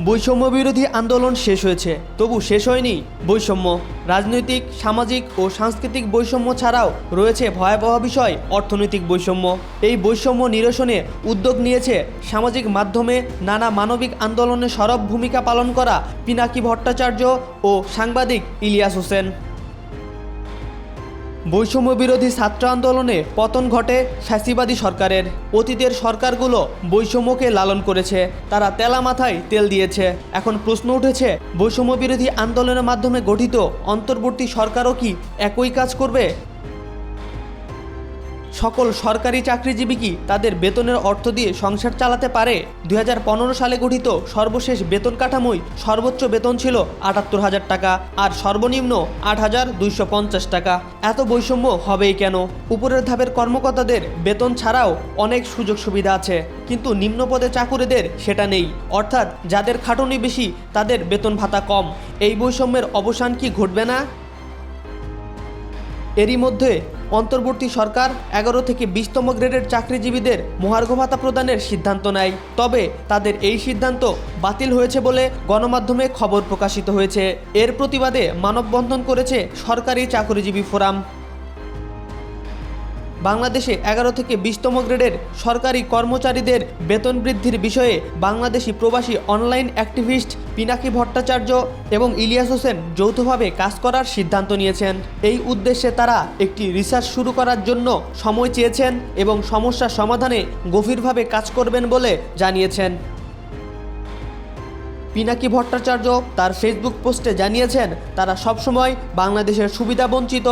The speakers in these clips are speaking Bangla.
বৈষম্য বিরোধী আন্দোলন শেষ হয়েছে, তবু শেষ হয়নি বৈষম্য। রাজনৈতিক, সামাজিক ও সাংস্কৃতিক বৈষম্য ছাড়াও রয়েছে ভয়াবহ বিষয় অর্থনৈতিক বৈষম্য। এই বৈষম্য নিরসনে উদ্যোগ নিয়েছে সামাজিক মাধ্যমে নানা মানবিক আন্দোলনে সরব ভূমিকা পালন করা পিনাকি ভট্টাচার্য ও সাংবাদিক ইলিয়াস হোসেন। বৈষম্য বিরোধী ছাত্র আন্দোলনে পতন ঘটে ফ্যাসিবাদী সরকারের। অতীতের সরকারগুলো বৈষম্যকে লালন করেছে, তারা তেলা মাথায় তেল দিয়েছে। এখন প্রশ্ন উঠেছে, বৈষম্য বিরোধী আন্দোলনের মাধ্যমে গঠিত অন্তর্বর্তী সরকারও কি একই কাজ করবে? সকল সরকারি চাকরিজীবী কি তাদের বেতনের অর্থ দিয়ে সংসার চালাতে পারে? 2015 সালে গঠিত সর্বশেষ বেতন কাঠামোয় সর্বোচ্চ বেতন ছিল 78,000 টাকা আর সর্বনিম্ন 8,250 টাকা। এত বৈষম্য হবেই কেন? উপরের ধাপের কর্মকর্তাদের বেতন ছাড়াও অনেক সুযোগ সুবিধা আছে, কিন্তু নিম্ন পদে চাকুরিদের সেটা নেই। অর্থাৎ যাদের খাটুনি বেশি তাদের বেতন ভাতা কম। এই বৈষম্যের অবসান কি ঘটবে না? এরই মধ্যে অন্তর্বর্তী সরকার 11 থেকে 20তম গ্রেডের চাকরিজীবীদের মহার্ঘ ভাতা প্রদানের সিদ্ধান্ত নেয়। তবে তাদের এই সিদ্ধান্ত বাতিল হয়েছে বলে গণমাধ্যমে খবর প্রকাশিত হয়েছে। এর প্রতিবাদে মানববন্ধন করেছে সরকারি চাকরিজীবী ফোরাম। বাংলাদেশে 11 থেকে 20তম গ্রেডের সরকারি কর্মচারীদের বেতন বৃদ্ধির বিষয়ে বাংলাদেশি প্রবাসী অনলাইন অ্যাক্টিভিস্ট পিনাকি ভট্টাচার্য এবং ইলিয়াস হোসেন যৌথভাবে কাজ করার সিদ্ধান্ত নিয়েছেন। এই উদ্দেশ্যে তারা একটি রিসার্চ শুরু করার জন্য সময় চেয়েছেন এবং সমস্যা সমাধানে গভীরভাবে কাজ করবেন বলে জানিয়েছেন। পিনাকি ভট্টাচার্য তার ফেসবুক পোস্টে জানিয়েছেন, তারা সবসময় বাংলাদেশের সুবিধাবঞ্চিত,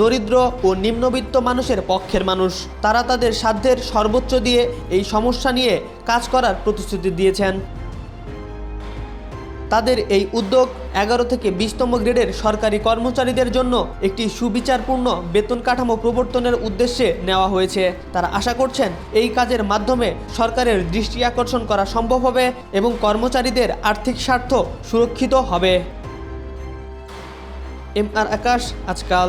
দরিদ্র ও নিম্নবিত্ত মানুষের পক্ষের মানুষ। তারা তাদের সাধ্যের সর্বোচ্চ দিয়ে এই সমস্যা নিয়ে কাজ করার প্রতিশ্রুতি দিয়েছেন। তাদের এই উদ্যোগ 11 থেকে 20তম গ্রেডের সরকারি কর্মচারীদের জন্য একটি সুবিচারপূর্ণ বেতন কাঠামো প্রবর্তনের উদ্দেশ্যে নেওয়া হয়েছে। তারা আশা করছেন এই কাজের মাধ্যমে সরকারের দৃষ্টি আকর্ষণ করা সম্ভব হবে এবং কর্মচারীদের আর্থিক স্বার্থ সুরক্ষিত হবে। MR আকাশ, আজকাল।